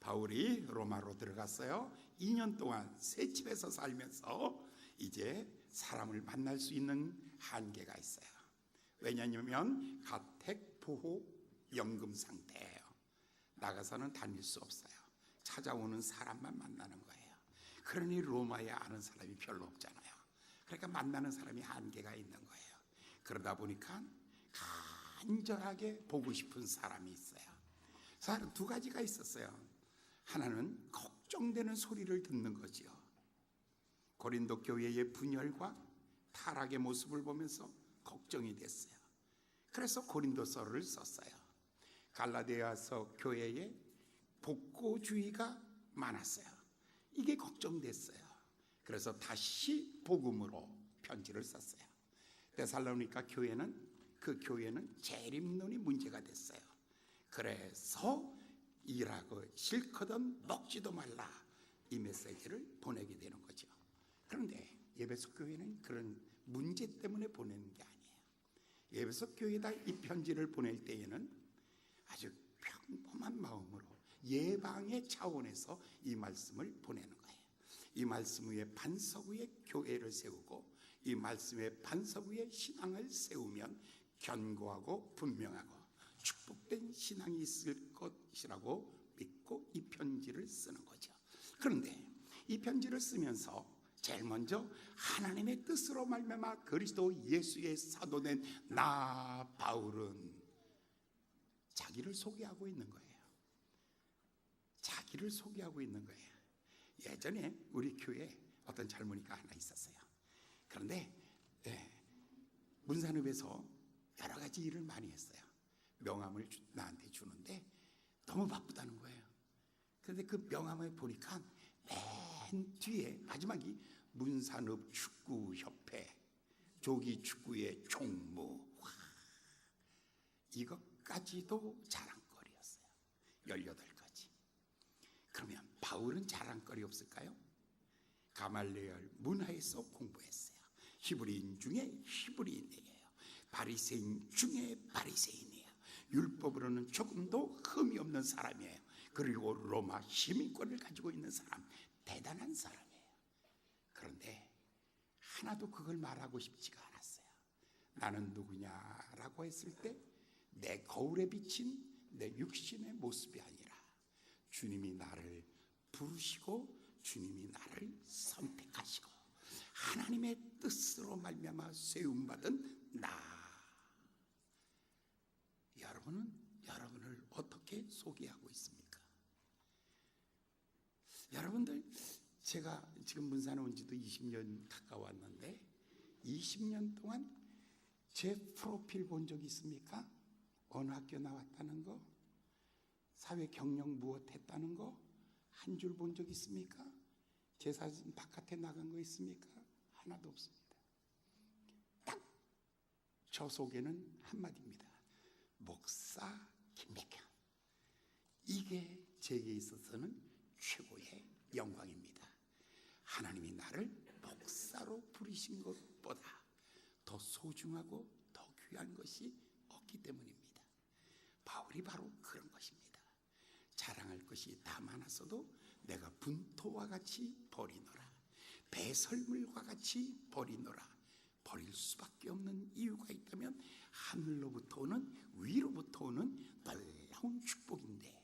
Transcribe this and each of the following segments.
바울이 로마로 들어갔어요. 2년 동안 새 집에서 살면서 이제 사람을 만날 수 있는 한계가 있어요. 왜냐하면 가택 보호 연금 상태예요. 나가서는 다닐 수 없어요. 찾아오는 사람만 만나는 거예요. 그러니 로마에 아는 사람이 별로 없잖아요. 그러니까 만나는 사람이 한계가 있는 거예요. 그러다 보니까 간절하게 보고 싶은 사람이 있어요. 사람 두 가지가 있었어요. 하나는 걱정되는 소리를 듣는 거지요. 고린도 교회의 분열과 타락의 모습을 보면서 걱정이 됐어요. 그래서 고린도서를 썼어요. 갈라디아서 교회에 복고주의가 많았어요. 이게 걱정됐어요. 그래서 다시 복음으로 편지를 썼어요. 데살로니가 교회는 그 교회는 재림론이 문제가 됐어요. 그래서 일하고 실컷은 먹지도 말라 이 메시지를 보내게 되는 거죠. 그런데 에베소 교회는 그런 문제 때문에 보내는 게 아니에요. 에베소 교회에다 이 편지를 보낼 때에는 아주 평범한 마음으로 예방의 차원에서 이 말씀을 보내는 거예요. 이 말씀 위에 반석 위에 교회를 세우고 이 말씀 위에 반석 위에 신앙을 세우면 견고하고 분명하고 축복된 신앙이 있을 것이라고 믿고 이 편지를 쓰는 거죠. 그런데 이 편지를 쓰면서 제일 먼저 하나님의 뜻으로 말미암아 그리스도 예수의 사도된 나 바울은 자기를 소개하고 있는 거예요. 자기를 소개하고 있는 거예요. 예전에 우리 교회에 어떤 젊은이가 하나 있었어요. 그런데 문산읍에서 여러 가지 일을 많이 했어요. 명함을 나한테 주는데 너무 바쁘다는 거예요. 그런데 그 명함을 보니까 맨 뒤에 마지막이 문산읍 축구협회 조기축구의 총무, 이것까지도 자랑거리였어요. 18가지. 그러면 바울은 자랑거리 없을까요? 가말리엘 문화에서 공부했어요. 히브리인 중에 히브리인이에요. 바리새인 중에 바리새인이에요. 율법으로는 조금도 흠이 없는 사람이에요. 그리고 로마 시민권을 가지고 있는 사람, 대단한 사람이에요. 그런데 하나도 그걸 말하고 싶지가 않았어요. 나는 누구냐라고 했을 때 내 거울에 비친 내 육신의 모습이 아니라 주님이 나를 부르시고 주님이 나를 선택하시고 하나님의 뜻으로 말미암아 세움받은 나. 여러분은 여러분을 어떻게 소개하고 있습니까? 여러분들, 제가 지금 문산에 온 지도 20년 가까웠는데 20년 동안 제 프로필 본 적 있습니까? 어느 학교 나왔다는 거, 사회 경력 무엇 했다는 거 한 줄 본 적 있습니까? 제 사진 바깥에 나간 거 있습니까? 하나도 없습니다. 딱 저 속에는 한마디입니다. 목사 김백현. 이게 제게 있어서는 최고의 영광입니다. 하나님이 나를 목사로 부르신 것보다 더 소중하고 더 귀한 것이 없기 때문입니다. 바울이 바로 그런 것입니다. 자랑할 것이 다 많았어도 내가 분토와 같이 버리노라. 배설물과 같이 버리노라. 버릴 수밖에 없는 이유가 있다면 하늘로부터 오는, 위로부터 오는 놀라운 축복인데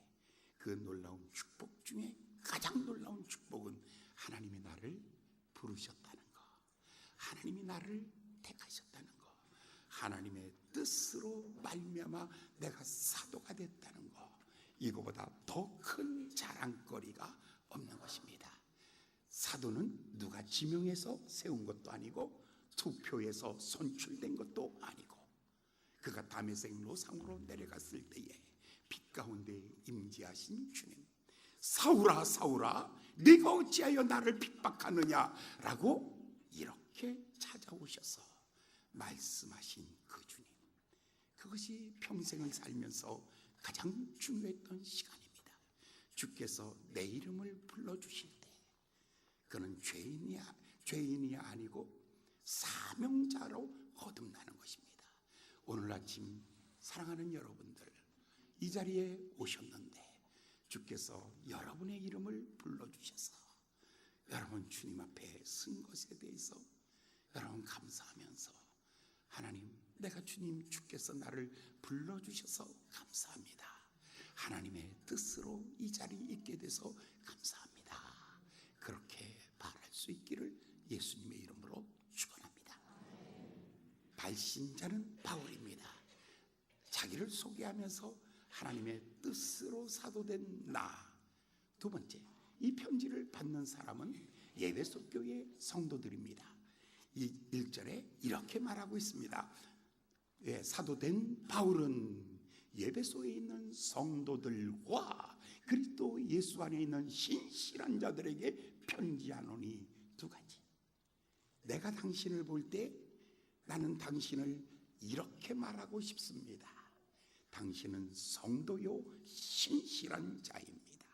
그 놀라운 축복 중에 가장 놀라운 축복은 하나님이 나를 부르셨다는 거, 하나님이 나를 택하셨다는 거, 하나님의 뜻으로 말미암아 내가 사도가 됐다는 거, 이거보다 더 큰 자랑거리가 없는 것입니다. 사도는 누가 지명해서 세운 것도 아니고 투표해서 선출된 것도 아니고 그가 다메섹 노상으로 내려갔을 때에 빛 가운데 임재하신 주님, 사울아 사울아 네가 어찌하여 나를 핍박하느냐라고 이렇게 찾아오셔서 말씀하신 그 주님, 그것이 평생을 살면서 가장 중요했던 시간입니다. 주께서 내 이름을 불러주실 때 그는 죄인이 아니고 사명자로 거듭나는 것입니다. 오늘 아침 사랑하는 여러분들, 이 자리에 오셨는데 주께서 여러분의 이름을 불러주셔서 여러분 주님 앞에 쓴 것에 대해서 여러분 감사하면서 하나님, 내가 주님 주께서 나를 불러주셔서 감사합니다. 하나님의 뜻으로 이 자리에 있게 돼서 감사합니다. 그렇게 말할 수 있기를 예수님의 이름으로 축원합니다. 발신자는 바울입니다. 자기를 소개하면서 하나님의 뜻으로 사도된 나. 두 번째, 이 편지를 받는 사람은 에베소 교회 성도들입니다. 이 1절에 이렇게 말하고 있습니다. 사도된 바울은 에베소에 있는 성도들과 그리스도 예수 안에 있는 신실한 자들에게 편지하노니. 두 가지. 내가 당신을 볼 때 나는 당신을 이렇게 말하고 싶습니다. 당신은 성도요 신실한 자입니다.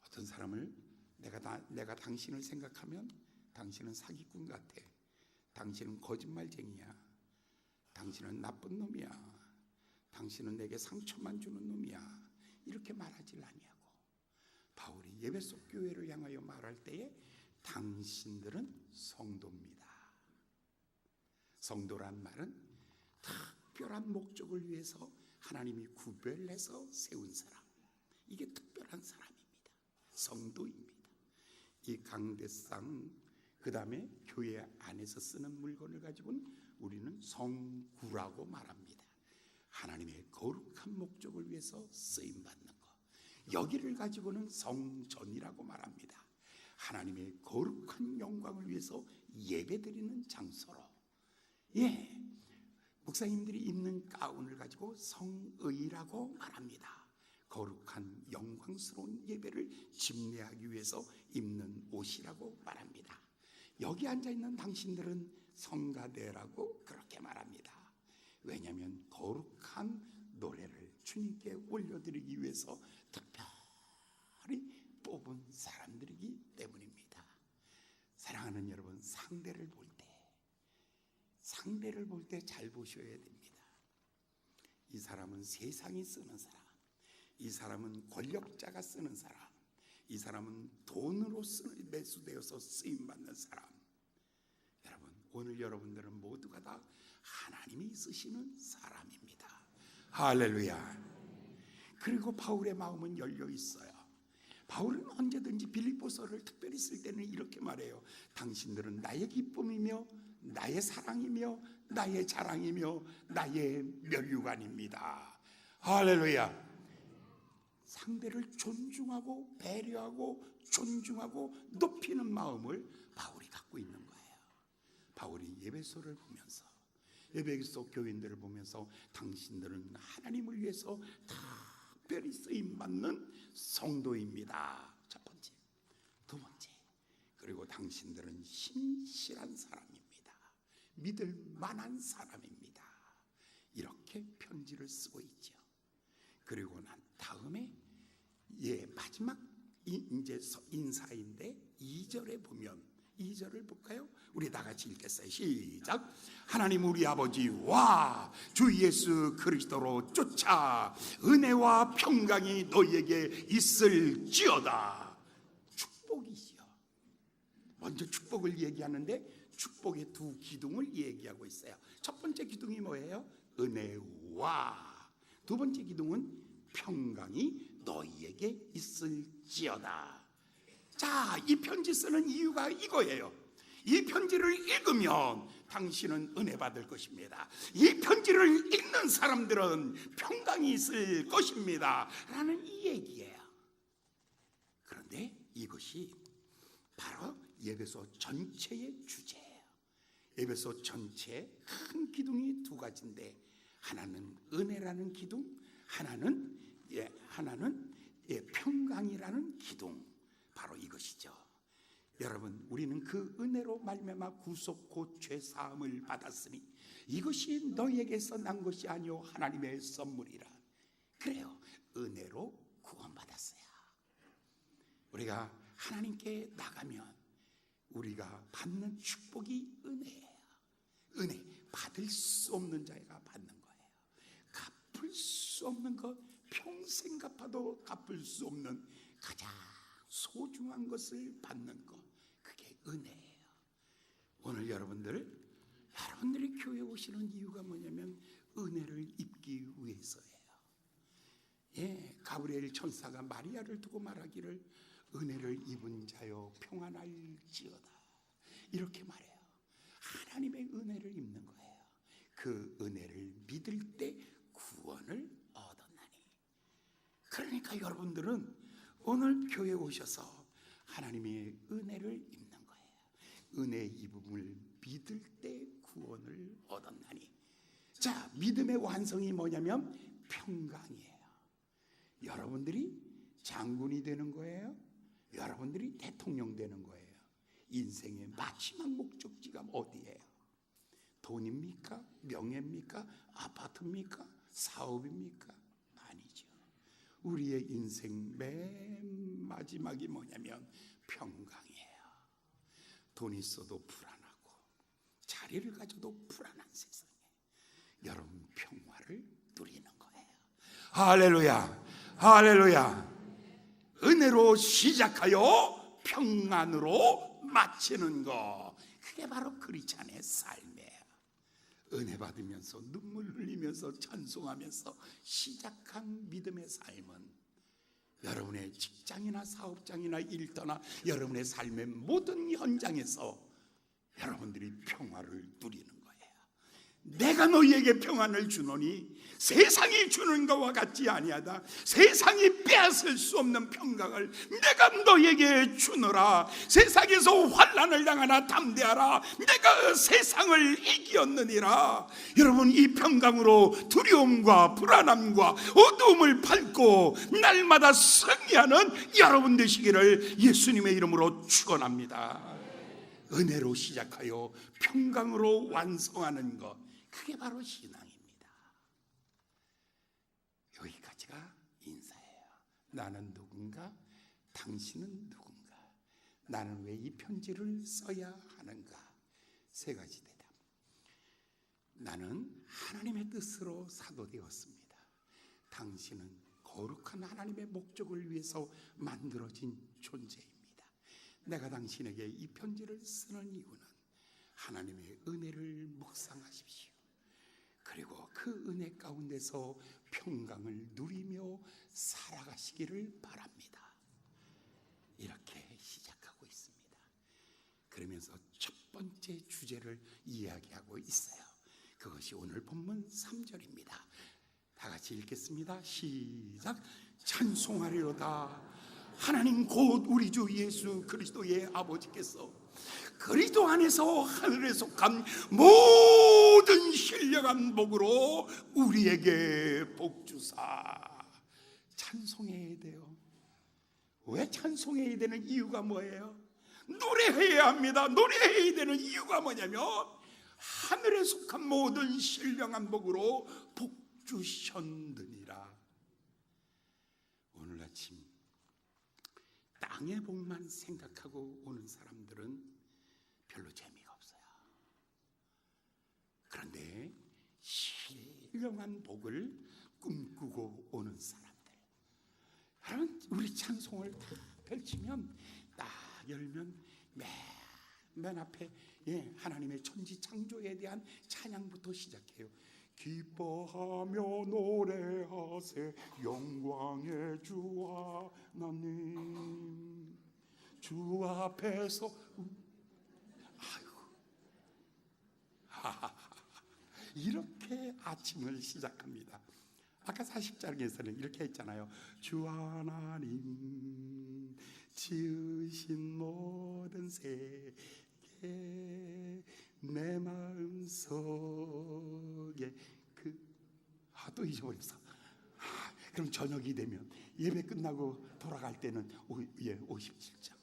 어떤 사람을 내가 당신을 생각하면 당신은 사기꾼 같아. 당신은 거짓말쟁이야. 당신은 나쁜 놈이야. 당신은 내게 상처만 주는 놈이야. 이렇게 말하질 아니하고 바울이 에베소 교회를 향하여 말할 때에 당신들은 성도입니다. 성도란 말은 특별한 목적을 위해서 하나님이 구별해서 세운 사람, 이게 특별한 사람입니다. 성도입니다. 이 강대상 그 다음에 교회 안에서 쓰는 물건을 가지고는 우리는 성구라고 말합니다. 하나님의 거룩한 목적을 위해서 쓰임받는 것. 여기를 가지고는 성전이라고 말합니다. 하나님의 거룩한 영광을 위해서 예배드리는 장소로. 목사님들이 입는 가운을 가지고 성의라고 말합니다. 거룩한 영광스러운 예배를 집례하기 위해서 입는 옷이라고 말합니다. 여기 앉아있는 당신들은 성가대라고 그렇게 말합니다. 왜냐하면 거룩한 노래를 주님께 올려드리기 위해서 특별히 뽑은 사람들이기 때문입니다. 사랑하는 여러분, 상대를 볼 때 잘 보셔야 됩니다. 이 사람은 세상이 쓰는 사람, 이 사람은 권력자가 쓰는 사람, 이 사람은 돈으로 매수되어서 쓰임받는 사람. 여러분, 오늘 여러분들은 모두가 다 하나님이 쓰시는 사람입니다. 할렐루야. 그리고 바울의 마음은 열려 있어요. 바울은 언제든지 빌립보서를 특별히 쓸 때는 이렇게 말해요. 당신들은 나의 기쁨이며 나의 사랑이며 나의 자랑이며 나의 면류관입니다. 할렐루야. 상대를 존중하고 배려하고 존중하고 높이는 마음을 바울이 갖고 있는 거예요. 바울이 에베소를 보면서, 에베소 교인들을 보면서 당신들은 하나님을 위해서 특별히 쓰임받는 성도입니다. 첫 번째. 두 번째, 그리고 당신들은 신실한 사람입니다. 믿을 만한 사람입니다. 이렇게 편지를 쓰고 있죠. 그리고 난 다음에 마지막 이제 인사인데 2절에 보면, 2절을 볼까요? 우리 다 같이 읽겠어요. 시작. 하나님 우리 아버지와 주 예수 그리스도로 쫓아 은혜와 평강이 너희에게 있을지어다. 축복이지요. 먼저 축복을 얘기하는데 축복의 두 기둥을 얘기하고 있어요. 첫 번째 기둥이 뭐예요? 은혜와. 두 번째 기둥은 평강이 너희에게 있을지어다. 자, 이 편지 쓰는 이유가 이거예요. 이 편지를 읽으면 당신은 은혜 받을 것입니다. 이 편지를 읽는 사람들은 평강이 있을 것입니다. 라는 이 얘기예요. 그런데 이것이 바로 에베소 전체의 주제예요. 에베소 전체의 큰 기둥이 두 가지인데, 하나는 은혜라는 기둥, 하나는 평강이라는 기둥. 바로 이것이죠. 여러분, 우리는 그 은혜로 말미암아 구속 곧 죄 사함을 받았으니 이것이 너희에게서 난 것이 아니요 하나님의 선물이라. 그래요. 은혜로 구원받았어요. 우리가 하나님께 나가면 우리가 받는 축복이 은혜예요. 은혜, 받을 수 없는 자가 받는 거예요. 갚을 수 없는 것, 평생 갚아도 갚을 수 없는 가장 소중한 것을 받는 것, 그게 은혜예요. 오늘 여러분들이 교회에 오시는 이유가 뭐냐면 은혜를 입기 위해서예요. 가브리엘 천사가 마리아를 두고 말하기를 은혜를 입은 자여 평안할지어다, 이렇게 말해요. 하나님의 은혜를 입는 거예요. 그 은혜를 믿을 때 구원을 얻었나니. 그러니까 여러분들은 오늘 교회에 오셔서 하나님의 은혜를 입는 거예요. 은혜 입음을 믿을 때 구원을 얻었나니. 자, 믿음의 완성이 뭐냐면 평강이에요. 여러분들이 장군이 되는 거예요. 여러분들이 대통령 되는 거예요. 인생의 마지막 목적지가 어디예요? 돈입니까? 명예입니까? 아파트입니까? 사업입니까? 아니죠. 우리의 인생 맨 마지막이 뭐냐면 평강이에요. 돈 있어도 불안하고 자리를 가져도 불안한 세상에 여러분 평화를 누리는 거예요. 할렐루야, 할렐루야. 은혜로 시작하여 평안으로 마치는 거, 그게 바로 크리스찬의 삶이에요. 은혜 받으면서 눈물 흘리면서 찬송하면서 시작한 믿음의 삶은 여러분의 직장이나 사업장이나 일터나 여러분의 삶의 모든 현장에서 여러분들이 평화를 누리는 거예요. 내가 너희에게 평안을 주노니 세상이 주는 것과 같지 아니하다. 세상이 빼앗을 수 없는 평강을 내가 너희에게 주노라. 세상에서 환난을 당하나 담대하라. 내가 세상을 이겼느니라. 여러분, 이 평강으로 두려움과 불안함과 어두움을 밟고 날마다 승리하는 여러분 되시기를 예수님의 이름으로 축원합니다. 은혜로 시작하여 평강으로 완성하는 것, 그게 바로 신앙입니다. 여기까지가 인사예요. 나는 누군가? 당신은 누군가? 나는 왜 이 편지를 써야 하는가? 세 가지 대답. 나는 하나님의 뜻으로 사도되었습니다. 당신은 거룩한 하나님의 목적을 위해서 만들어진 존재입니다. 내가 당신에게 이 편지를 쓰는 이유는 하나님의 은혜를 묵상하십시오. 그리고 그 은혜 가운데서 평강을 누리며 살아가시기를 바랍니다. 이렇게 시작하고 있습니다. 그러면서 첫 번째 주제를 이야기하고 있어요. 그것이 오늘 본문 3절입니다. 다 같이 읽겠습니다. 시작. 찬송하리로다. 하나님 곧 우리 주 예수 그리스도의 아버지께서 그리스도 안에서 하늘에 속한 모든 신령한 복으로 우리에게 복주사. 찬송해야 돼요. 왜 찬송해야 되는 이유가 뭐예요? 노래해야 합니다. 노래해야 되는 이유가 뭐냐면 하늘에 속한 모든 신령한 복으로 복주셨느니라. 오늘 아침 땅의 복만 생각하고 오는 사람들은 별로 재미가 없어요. 그런데 신령한 복을 꿈꾸고 오는 사람들, 우리 찬송을 다 펼치면 딱 열면 맨 앞에 하나님의 천지 창조에 대한 찬양부터 시작해요. 기뻐하며 노래하세 영광의 주 하나님, 주 앞에서 이렇게 아침을 시작합니다. 아까 40장에서는 이렇게 했잖아요. 주 하나님 지으신 모든 세계 내 마음속에 또 잊어버렸어. 그럼 저녁이 되면 예배 끝나고 돌아갈 때는 57장.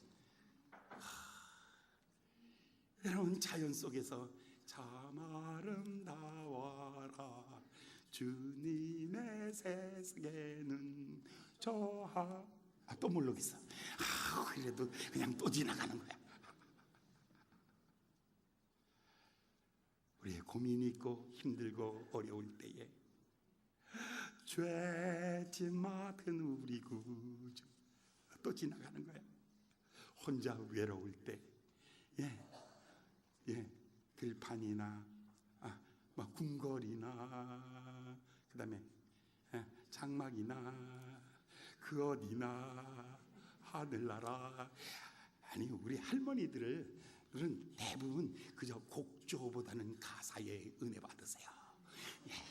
여러분, 자연 속에서 참 아름다워라 주님의 세상에는 또 모르겠어. 그래도 그냥 또 지나가는 거야. 우리의 고민이 있고 힘들고 어려울 때에 죄짐 맡은 우리 구주. 또 지나가는 거예요. 혼자 외로울 때, 들판이나 뭐 궁궐이나 그다음에 장막이나 그 어디나 하늘나라. 아니, 우리 할머니들은 대부분 그저 곡조보다는 가사에 은혜 받으세요.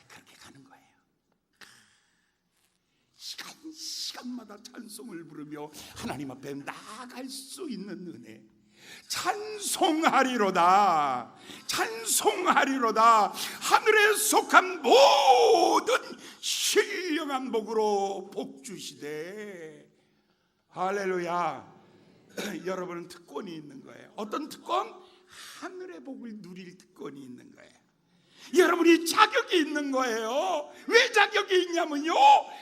그렇게 가는 거예요. 시간마다 찬송을 부르며 하나님 앞에 나아갈 수 있는 은혜. 찬송하리로다, 찬송하리로다. 하늘에 속한 모든 신령한 복으로 복 주시되. 할렐루야. 여러분은 특권이 있는 거예요. 어떤 특권? 하늘의 복을 누릴 특권이 있는 거예요. 여러분이 자격이 있는 거예요. 왜 자격이 있냐면요,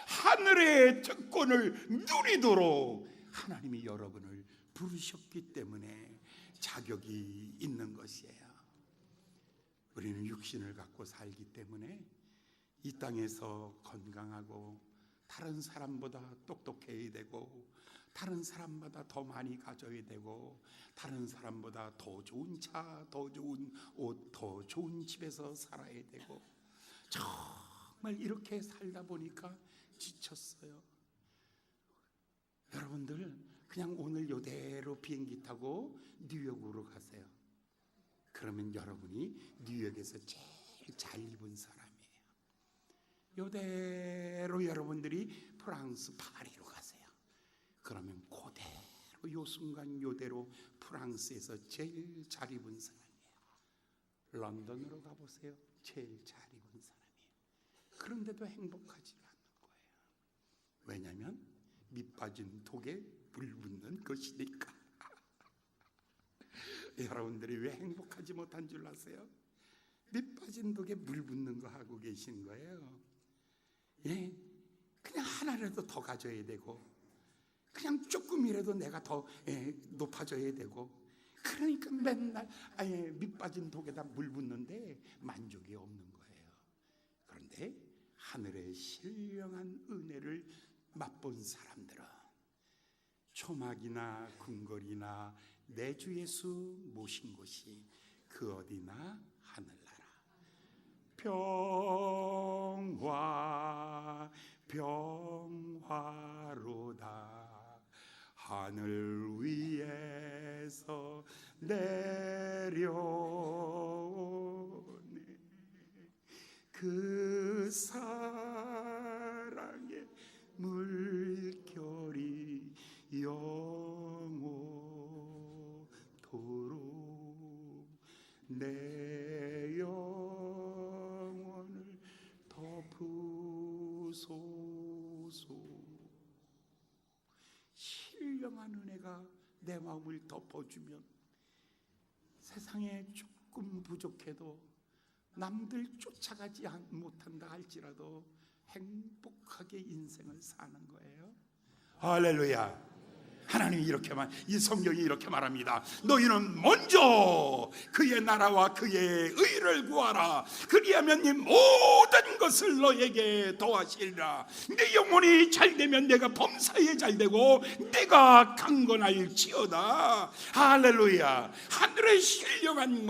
하늘의 특권을 누리도록 하나님이 여러분을 부르셨기 때문에 자격이 있는 것이에요. 우리는 육신을 갖고 살기 때문에 이 땅에서 건강하고 다른 사람보다 똑똑해야 되고, 다른 사람보다 더 많이 가져야 되고, 다른 사람보다 더 좋은 차, 더 좋은 옷, 더 좋은 집에서 살아야 되고, 정말 이렇게 살다 보니까 지쳤어요. 여러분들 그냥 오늘 이대로 비행기 타고 뉴욕으로 가세요. 그러면 여러분이 뉴욕에서 제일 잘 입은 사람이에요. 이대로 여러분들이 프랑스 파리로 가세요. 그러면 그대로 요 순간 이대로 프랑스에서 제일 잘 입은 사람이에요. 런던으로 가보세요. 제일 잘 입은 사람이에요. 그런데도 행복하지 않는 거예요. 왜냐하면 밑빠진 독에 물 붓는 것이니까. 여러분들이 왜 행복하지 못한 줄 아세요? 밑빠진 독에 물 붓는 거 하고 계신 거예요. 그냥 하나라도 더 가져야 되고, 그냥 조금이라도 내가 더 높아져야 되고, 그러니까 맨날 밑빠진 독에다 물 붓는데 만족이 없는 거예요. 그런데 하늘의 신령한 은혜를 맛본 사람들은 초막이나 궁궐이나 내 주 예수 모신 곳이 그 어디나 하늘나라. 평화로다. 하늘 위에서 내려오네. 그 사랑의 물결이 영원토록 내 영혼을 덮으소서. 신령한 은혜가 내 마음을 덮어주면 세상에 조금 부족해도, 남들 쫓아가지 못한다 할지라도 행복하게 인생을 사는 거예요. 할렐루야. 하나님이 이 성경이 이렇게 말합니다. 너희는 먼저 그의 나라와 그의 의를 구하라. 그리하면 이 모든 것을 너에게 더하시리라. 내 영혼이 잘되면 내가 범사에 잘되고 내가 강건할지어다. 할렐루야. 하늘의 신령한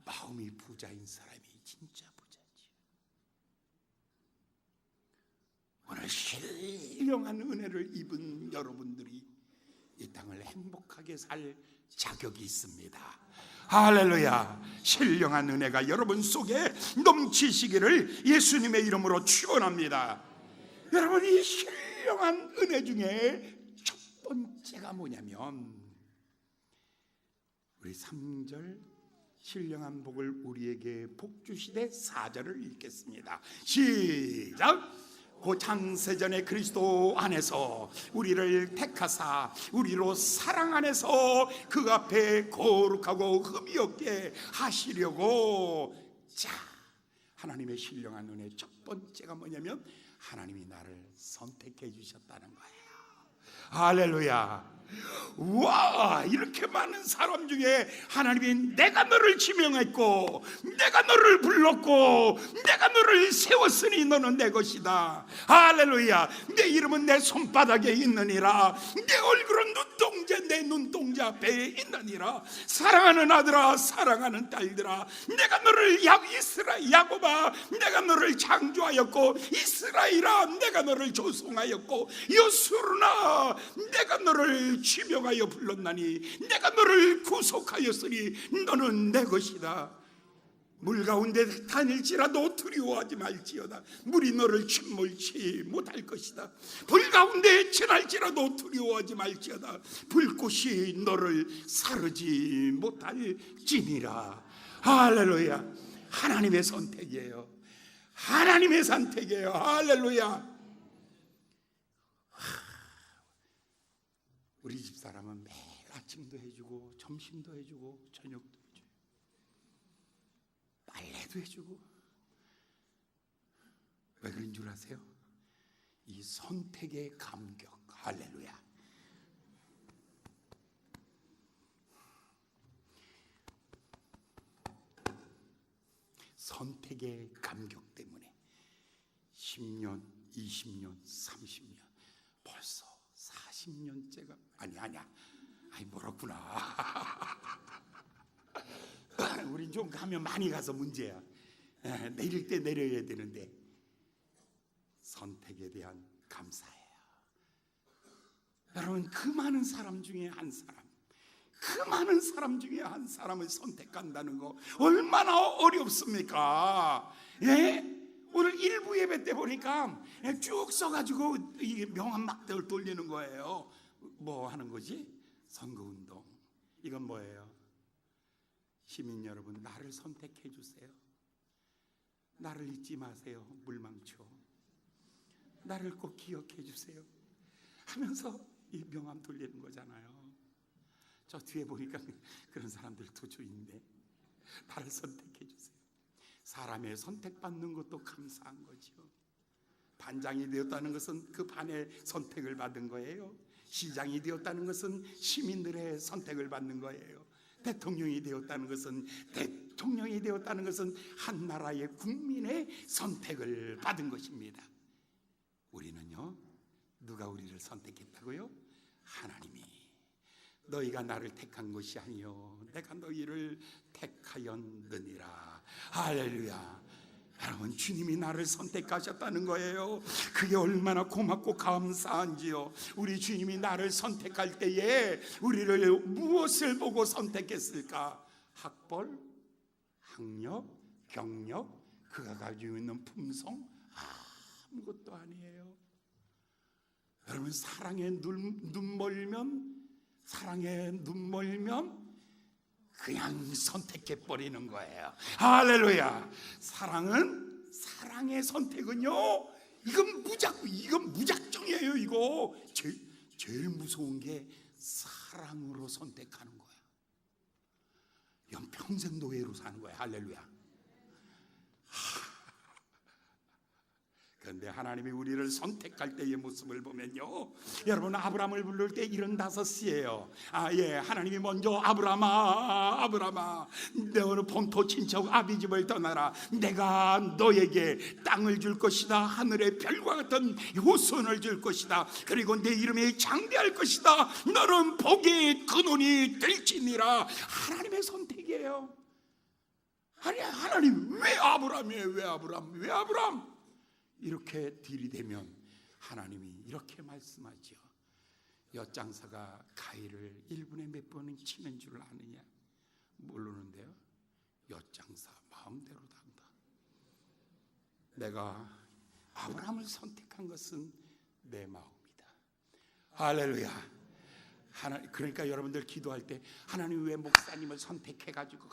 마음이 부자인 사람이 진짜 부자지. 오늘 신령한 은혜를 입은 여러분들이 이 땅을 행복하게 살 자격이 있습니다. 할렐루야. 신령한 은혜가 여러분 속에 넘치시기를 예수님의 이름으로 축원합니다. 여러분, 이 신령한 은혜 중에 첫 번째가 뭐냐면, 우리 3절 신령한 복을 우리에게 복 주시되 4절을 읽겠습니다. 시작. 그 창세전에 그리스도 안에서 우리를 택하사 우리로 사랑 안에서 그 앞에 거룩하고 흠이 없게 하시려고. 자, 하나님의 신령한 은혜 첫 번째가 뭐냐면 하나님이 나를 선택해 주셨다는 거예요. 할렐루야. 와, 이렇게 많은 사람 중에 하나님이 내가 너를 지명했고 내가 너를 불렀고 내가 너를 세웠으니 너는 내 것이다. 할렐루야. 내 이름은 내 손바닥에 있느니라. 내 얼굴은 내 눈동자 앞에 있느니라. 사랑하는 아들아, 사랑하는 딸들아, 내가 너를 야곱아, 내가 너를 창조하였고, 이스라엘아, 내가 너를 조성하였고, 여수르나, 내가 너를 지명하여 불렀나니, 내가 너를 구속하였으니 너는 내 것이다. 물 가운데 다닐지라도 두려워하지 말지어다. 물이 너를 침몰치 못할 것이다. 불 가운데 지날지라도 두려워하지 말지어다. 불꽃이 너를 사르지 못할지니라. 할렐루야. 하나님의 선택이에요. 하나님의 선택이에요. 할렐루야. 우리 집사람은 매일 아침도 해주고 점심도 해주고 저녁도 해주고 빨래도 해주고. 왜 그런 줄 아세요? 이 선택의 감격. 할렐루야. 선택의 감격 때문에 10년, 20년, 30년, 벌써 40년째가 아니야. 멀었구나. 우린 좀 가면 많이 가서 문제야. 내릴 때 내려야 되는데 선택에 대한 감사예요. 여러분, 그 많은 사람 중에 한 사람, 그 많은 사람 중에 한 사람을 선택한다는 거 얼마나 어렵습니까? 예? 오늘 일부 예배 때 보니까 쭉 써가지고 이 명함 막 돌리는 거예요. 뭐 하는 거지? 선거운동. 이건 뭐예요? 시민 여러분, 나를 선택해 주세요. 나를 잊지 마세요. 물망초. 나를 꼭 기억해 주세요 하면서 이 명함 돌리는 거잖아요. 저 뒤에 보니까 그런 사람들도 좀 있네. 나를 선택해 주세요. 사람의 선택받는 것도 감사한 거죠. 반장이 되었다는 것은 그 반의 선택을 받은 거예요. 시장이 되었다는 것은 시민들의 선택을 받는 거예요. 대통령이 되었다는 것은 한 나라의 국민의 선택을 받은 것입니다. 우리는요, 누가 우리를 선택했다고요? 하나님이. 너희가 나를 택한 것이 아니요 내가 너희를 택하였느니라. 할렐루야. 여러분, 주님이 나를 선택하셨다는 거예요. 그게 얼마나 고맙고 감사한지요. 우리 주님이 나를 선택할 때에 우리를 무엇을 보고 선택했을까? 학벌, 학력, 경력, 그가 가지고 있는 품성? 아무것도 아니에요. 여러분, 사랑에 눈 멀면 그냥 선택해버리는 거예요. 할렐루야. 사랑의 선택은요, 이건 무작정이에요. 이거 제일 무서운 게 사랑으로 선택하는 거예요. 이건 평생 노예로 사는 거예요. 할렐루야. 그런데 하나님이 우리를 선택할 때의 모습을 보면요, 여러분, 아브라함을 부를 때 75이에요. 하나님이 먼저 아브라함아, 너는 본토 친척 아비집을 떠나라. 내가 너에게 땅을 줄 것이다. 하늘의 별과 같은 후손을 줄 것이다. 그리고 내 이름이 장대할 것이다. 너는 복의 근원이 될지니라. 하나님의 선택이에요. 아니, 하나님 왜 아브라함이에요? 왜 아브라함? 이렇게 들이대면 하나님이 이렇게 말씀하죠. 엿장사가 가위를 1분에 몇 번은 치는 줄 아느냐? 모르는데요, 엿장사 마음대로 한다. 내가 아브라함을 선택한 것은 내 마음이다. 할렐루야. 그러니까 여러분들 기도할 때 하나님 왜 목사님을 선택해가지고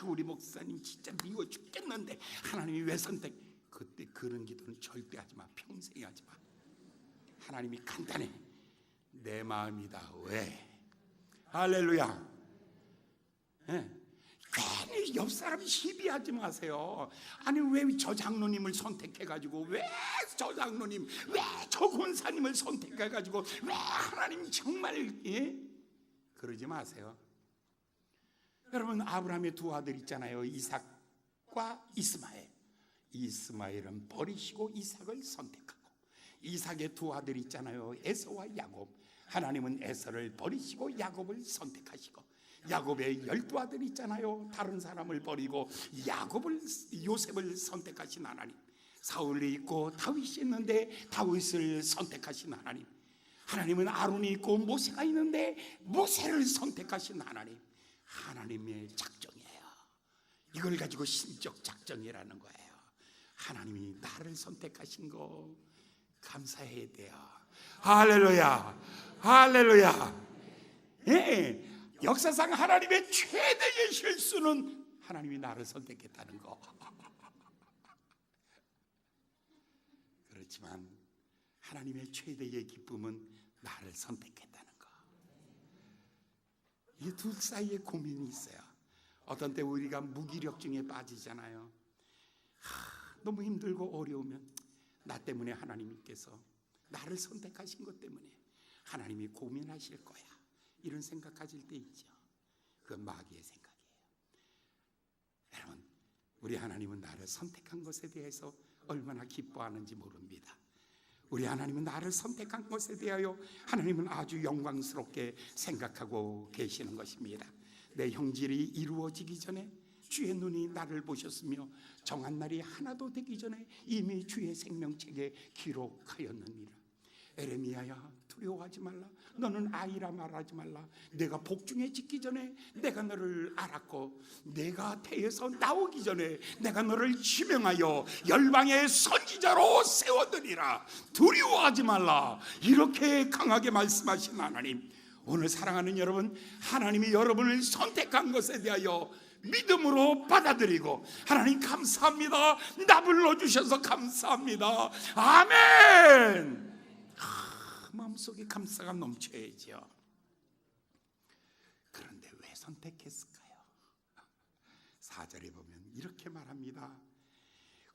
우리 목사님 진짜 미워 죽겠는데 하나님이 왜 그때 그런 기도는 절대 하지 마. 평생 하지 마. 하나님이 간단해. 내 마음이다. 왜? 할렐루야. 괜히 괜히 옆 사람 시비하지 마세요. 아니 왜 저 장로님을 선택해가지고, 왜 저 장로님, 왜 저 권사님을 선택해가지고, 왜 하나님 정말, 예? 그러지 마세요. 여러분, 아브라함의 두 아들 있잖아요. 이삭과 이스마엘. 이스마엘은 버리시고 이삭을 선택하고, 이삭의 두 아들 있잖아요. 에서와 야곱. 하나님은 에서를 버리시고 야곱을 선택하시고, 야곱의 12아들 있잖아요. 다른 사람을 버리고 요셉을 선택하신 하나님. 사울이 있고 다윗이 있는데 다윗을 선택하신 하나님. 하나님은 아론이 있고 모세가 있는데 모세를 선택하신 하나님. 하나님의 작정이에요. 이걸 가지고 신적 작정이라는 거예요. 하나님이 나를 선택하신 거 감사해야 돼요. 할렐루야, 할렐루야. 예, 역사상 하나님의 최대의 실수는 하나님이 나를 선택했다는 거. 그렇지만 하나님의 최대의 기쁨은 나를 선택했다는 거. 이 둘 사이에 고민이 있어요. 어떤 때 우리가 무기력증에 빠지잖아요. 너무 힘들고 어려우면 나 때문에 하나님께서 나를 선택하신 것 때문에 하나님이 고민하실 거야, 이런 생각 가질 때 있죠. 그건 마귀의 생각이에요. 여러분, 우리 하나님은 나를 선택한 것에 대해서 얼마나 기뻐하는지 모릅니다. 우리 하나님은 나를 선택한 것에 대하여 하나님은 아주 영광스럽게 생각하고 계시는 것입니다. 내 형질이 이루어지기 전에 주의 눈이 나를 보셨으며 정한 날이 하나도 되기 전에 이미 주의 생명책에 기록하였느니라. 에레미야야, 두려워하지 말라. 너는 아이라 말하지 말라. 내가 복중에 짓기 전에 내가 너를 알았고, 내가 태에서 나오기 전에 내가 너를 지명하여 열방의 선지자로 세워두리라. 두려워하지 말라. 이렇게 강하게 말씀하신 하나님, 오늘 사랑하는 여러분, 하나님이 여러분을 선택한 것에 대하여 믿음으로 받아들이고, 하나님 감사합니다, 나 불러주셔서 감사합니다, 아멘. 마음속에 감사가 넘쳐야죠. 그런데 왜 선택했을까요? 4절에 보면 이렇게 말합니다.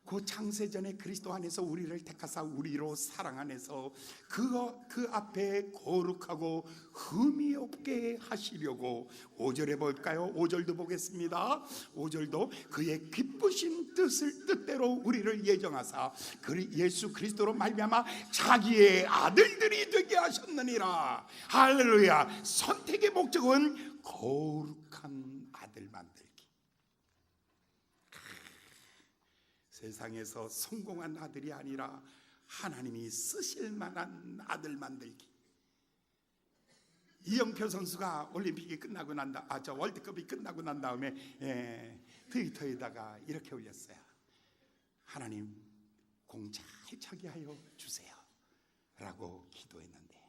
그 창세전에 그리스도 안에서 우리를 택하사 우리로 사랑 안에서 그 앞에 거룩하고 흠이 없게 하시려고. 5절에 볼까요? 5절도 보겠습니다. 5절도 그의 기쁘신 뜻대로 우리를 예정하사 예수 그리스도로 말미암아 자기의 아들들이 되게 하셨느니라. 할렐루야. 선택의 목적은 거룩한 아들 만들기. 세상에서 성공한 아들이 아니라 하나님이 쓰실 만한 아들 만들기. 이영표 선수가 올림픽이 끝나고 월드컵이 끝나고 난 다음에 트위터에다가 이렇게 올렸어요. 하나님, 공 잘 차게 하여 주세요 라고 기도했는데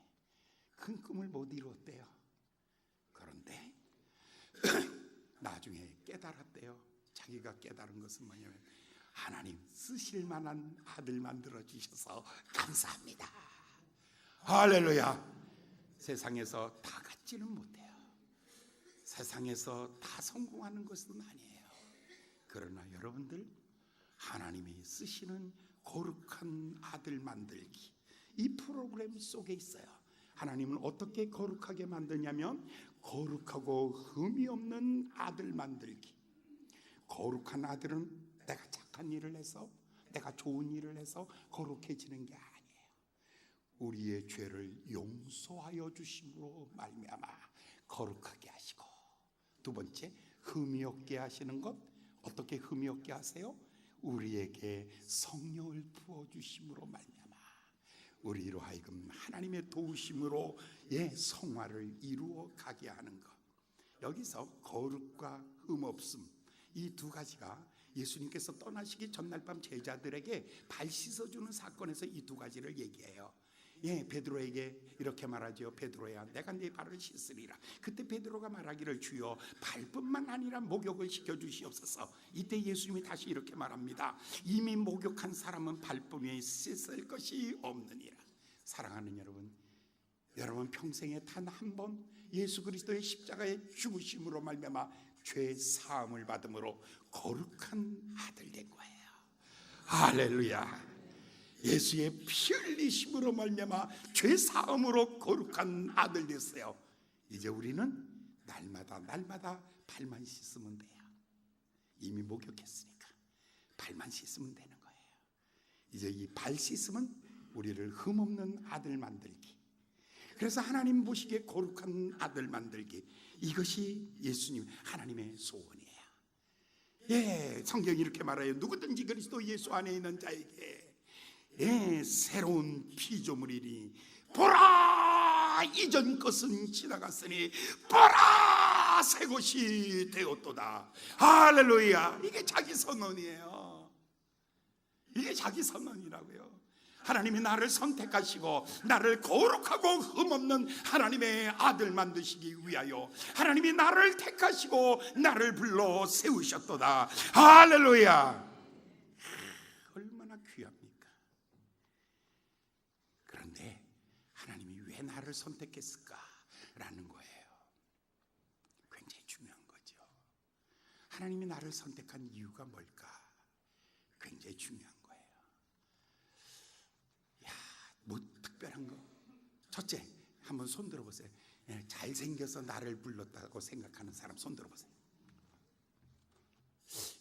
큰 꿈을 못 이루었대요. 그런데 나중에 깨달았대요. 자기가 깨달은 것은 뭐냐면, 하나님 쓰실 만한 아들 만들어 주셔서 감사합니다. 할렐루야. 세상에서 다 갖지는 못해요. 세상에서 다 성공하는 것은 아니에요. 그러나 여러분들, 하나님이 쓰시는 거룩한 아들 만들기, 이 프로그램 속에 있어요. 하나님은 어떻게 거룩하게 만드냐면, 거룩하고 흠이 없는 아들 만들기. 거룩한 아들은 내가 착한 일을 해서, 내가 좋은 일을 해서 거룩해지는 게 아니에요. 우리의 죄를 용서하여 주심으로 말미암아 거룩하게 하시고, 두 번째, 흠이 없게 하시는 것. 어떻게 흠이 없게 하세요? 우리에게 성령을 부어주심으로 말미암아 우리로 하여금 하나님의 도우심으로 성화를 이루어 가게 하는 것. 여기서 거룩과 흠 없음, 이 두 가지가 예수님께서 떠나시기 전날 밤 제자들에게 발 씻어주는 사건에서 이 두 가지를 얘기해요. 베드로에게 이렇게 말하죠. 베드로야, 내가 네 발을 씻으리라. 그때 베드로가 말하기를, 주여 발뿐만 아니라 목욕을 시켜주시옵소서. 이때 예수님이 다시 이렇게 말합니다. 이미 목욕한 사람은 발뿐에 씻을 것이 없느니라. 사랑하는 여러분, 여러분 평생에 단 한 번 예수 그리스도의 십자가의 죽으심으로 말미암아 죄 사함을 받음으로 거룩한 아들 된 거예요. 할렐루야. 예수의 피 흘리심으로 말미암아 죄 사함으로 거룩한 아들 됐어요. 이제 우리는 날마다 발만 씻으면 돼요. 이미 목욕했으니까 발만 씻으면 되는 거예요. 이제 이 발 씻으면 우리를 흠없는 아들 만들기. 그래서 하나님 보시기에 거룩한 아들 만들기, 이것이 예수님 하나님의 소원이에요. 예, 성경이 이렇게 말해요. 누구든지 그리스도 예수 안에 있는 자에게 새로운 피조물이니 보라 이전 것은 지나갔으니 보라 새 것이 되었도다. 할렐루야. 이게 자기 선언이에요. 이게 자기 선언이라고요. 하나님이 나를 선택하시고 나를 거룩하고 흠없는 하나님의 아들 만드시기 위하여 하나님이 나를 택하시고 나를 불러 세우셨도다. 할렐루야. 얼마나 귀합니까? 그런데 하나님이 왜 나를 선택했을까? 라는 거예요. 굉장히 중요한 거죠. 하나님이 나를 선택한 이유가 뭘까? 굉장히 중요한 거예요. 뭐 특별한 거? 첫째, 한번 손 들어보세요. 잘생겨서 나를 불렀다고 생각하는 사람 손 들어보세요.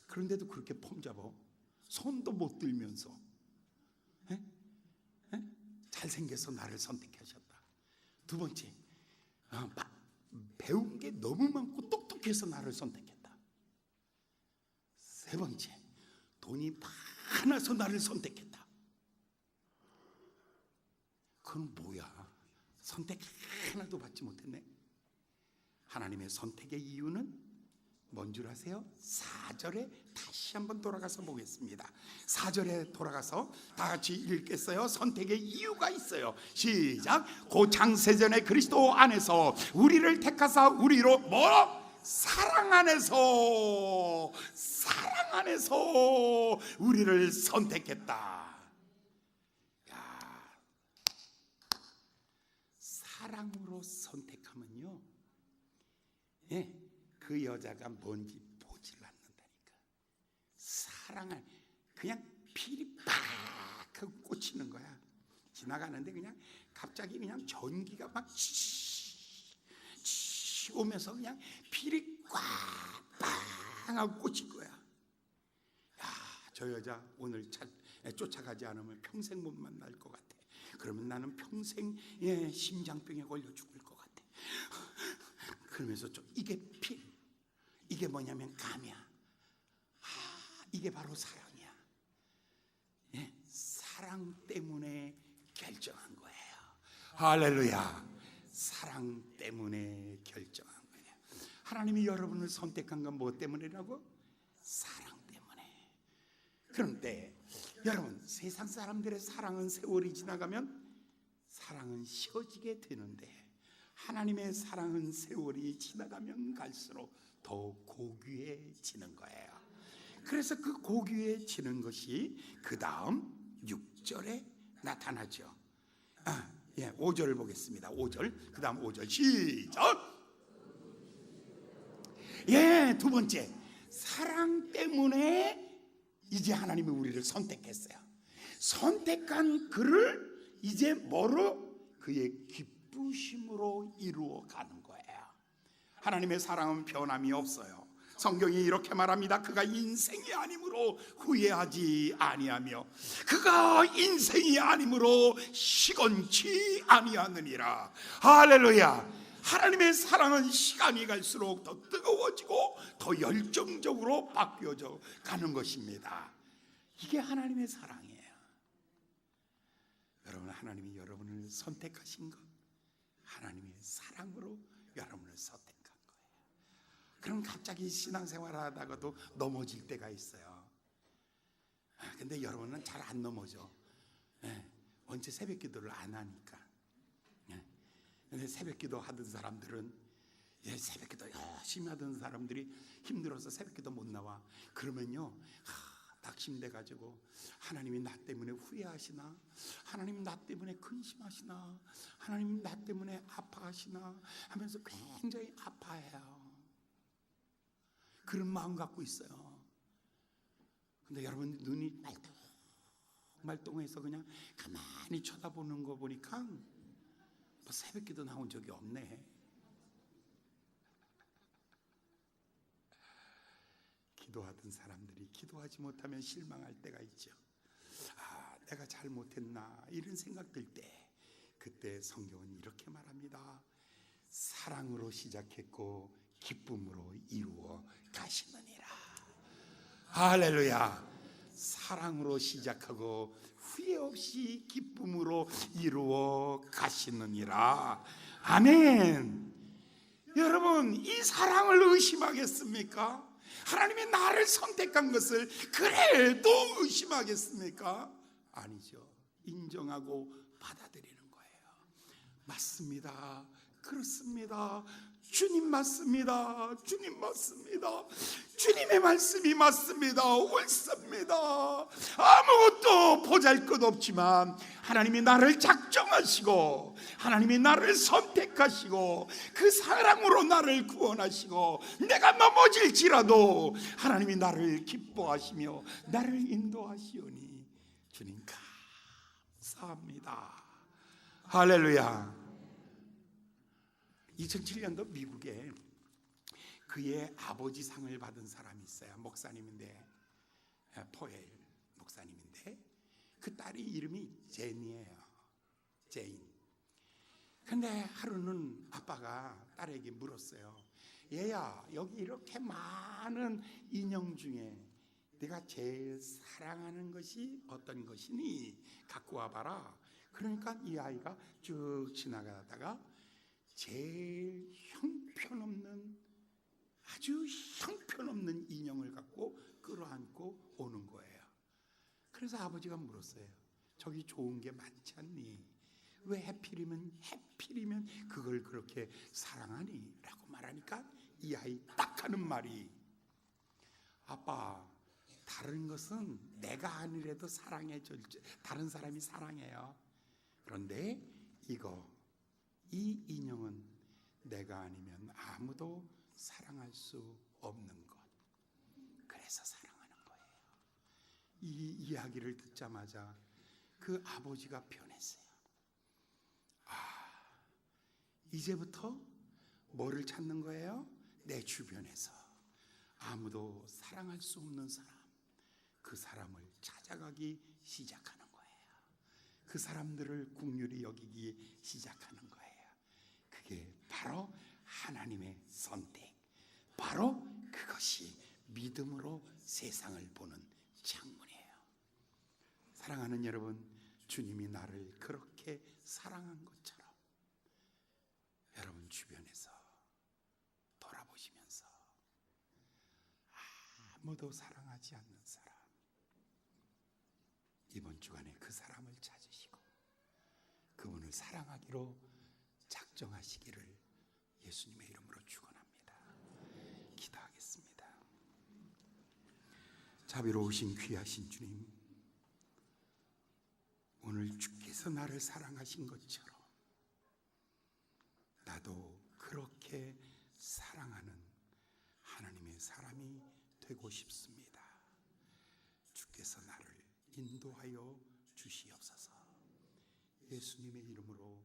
그런데도 그렇게 폼 잡아. 손도 못 들면서 잘생겨서 나를 선택하셨다. 두 번째, 배운 게 너무 많고 똑똑해서 나를 선택했다. 세 번째, 돈이 많아서 나를 선택했다. 그건 뭐야? 선택 하나도 받지 못했네. 하나님의 선택의 이유는 뭔 줄 아세요? 4절에 다시 한번 돌아가서 보겠습니다. 4절에 돌아가서 다 같이 읽겠어요. 선택의 이유가 있어요. 시작. 곧 창세전에 그리스도 안에서 우리를 택하사 우리로 사랑 안에서 우리를 선택했다. 사랑으로 선택하면요, 그 여자가 뭔지 보질 않는다니까. 사랑을 그냥 피리 팍 하고 꽂히는 거야. 지나가는데 그냥 갑자기 그냥 전기가 막 오면서 그냥 피리 꽉 하고 꽂힌 거야. 야, 저 여자 오늘 쫓아가지 않으면 평생 못 만날 것 같아. 그러면 나는 평생 심장병에 걸려 죽을 것 같아. 그러면서 이게 뭐냐면 감이야. 이게 바로 사랑이야. 사랑 때문에 결정한 거예요. 할렐루야. 사랑 때문에 결정한 거예요. 하나님이 여러분을 선택한 건 뭐 때문이라고? 사랑 때문에. 그런데 여러분, 세상 사람들의 사랑은 세월이 지나가면 사랑은 식어지게 되는데 하나님의 사랑은 세월이 지나가면 갈수록 더 고귀해지는 거예요. 그래서 그 고귀해지는 것이 그 다음 6절에 나타나죠. 5절을 보겠습니다. 5절, 그 다음 5절 시작. 두 번째, 사랑 때문에 이제 하나님이 우리를 선택했어요. 선택한 그를 이제 뭐로? 그의 기쁘심으로 이루어가는 거예요. 하나님의 사랑은 변함이 없어요. 성경이 이렇게 말합니다. 그가 인생이 아니므로 후회하지 아니하며 그가 인생이 아니므로 시건치 아니하느니라. 할렐루야. 하나님의 사랑은 시간이 갈수록 더 뜨거워지고 더 열정적으로 바뀌어져 가는 것입니다. 이게 하나님의 사랑이에요. 여러분, 하나님이 여러분을 선택하신 것, 하나님의 사랑으로 여러분을 선택한 거예요. 그럼 갑자기 신앙생활을 하다가도 넘어질 때가 있어요. 근데 여러분은 잘 안 넘어져. 언제 새벽 기도를 안 하니까. 근데 새벽 기도 하던 사람들은 새벽 기도 열심히 하던 사람들이 힘들어서 새벽 기도 못 나와. 그러면요, 낙심돼 가지고 하나님이 나 때문에 후회하시나? 하나님 나 때문에 근심하시나? 하나님 나 때문에 아파하시나? 하면서 굉장히 아파해요. 그런 마음 갖고 있어요. 근데 여러분 눈이 말똥해서 그냥 가만히 쳐다보는 거 보니까 뭐 새벽기도 나온 적이 없네. 기도하던 사람들이 기도하지 못하면 실망할 때가 있죠. 내가 잘못했나 이런 생각 들 때, 그때 성경은 이렇게 말합니다. 사랑으로 시작했고 기쁨으로 이루어 가시느니라. 할렐루야. 사랑으로 시작하고 후회 없이 기쁨으로 이루어 가시느니라. 아멘. 여러분, 이 사랑을 의심하겠습니까? 하나님이 나를 선택한 것을 그래도 의심하겠습니까? 아니죠. 인정하고 받아들이는 거예요. 맞습니다. 그렇습니다. 주님 맞습니다. 주님 맞습니다. 주님의 말씀이 맞습니다. 옳습니다. 아무것도 보잘것 없지만 하나님이 나를 작정하시고 하나님이 나를 선택하시고 그 사랑으로 나를 구원하시고 내가 넘어질지라도 하나님이 나를 기뻐하시며 나를 인도하시오니 주님 감사합니다. 할렐루야. 2007년도 미국에 그의 아버지 상을 받은 사람이 있어요. 목사님인데, 포엘 목사님인데 그 딸이 이름이 제니예요. 제인. 근데 하루는 아빠가 딸에게 물었어요. 얘야, 여기 이렇게 많은 인형 중에 네가 제일 사랑하는 것이 어떤 것이니? 갖고 와봐라. 그러니까 이 아이가 쭉 지나가다가 제일 형편없는, 아주 형편없는 인형을 갖고 끌어안고 오는 거예요. 그래서 아버지가 물었어요. 저기 좋은 게 많지 않니? 왜 해필이면 그걸 그렇게 사랑하니? 라고 말하니까 이 아이 딱 하는 말이, 아빠, 다른 것은 내가 아니래도 사랑해줄, 다른 사람이 사랑해요. 그런데 이 인형은 내가 아니면 아무도 사랑할 수 없는 것. 그래서 사랑하는 거예요. 이 이야기를 듣자마자 그 아버지가 변했어요. 이제부터 뭐를 찾는 거예요? 내 주변에서 아무도 사랑할 수 없는 사람, 그 사람을 찾아가기 시작하는 거예요. 그 사람들을 긍휼히 여기기 시작하는 거예요. 그게 바로 하나님의 선택, 바로 그것이 믿음으로 세상을 보는 창문이에요. 사랑하는 여러분, 주님이 나를 그렇게 사랑한 것처럼 여러분 주변에서 돌아보시면서 아무도 사랑하지 않는 사람, 이번 주간에 그 사람을 찾으시고 그분을 사랑하기로 작정하시기를 예수님의 이름으로 축원합니다. 기도하겠습니다. 자비로우신 귀하신 주님, 오늘 주께서 나를 사랑하신 것처럼 나도 그렇게 사랑하는 하나님의 사람이 되고 싶습니다. 주께서 나를 인도하여 주시옵소서. 예수님의 이름으로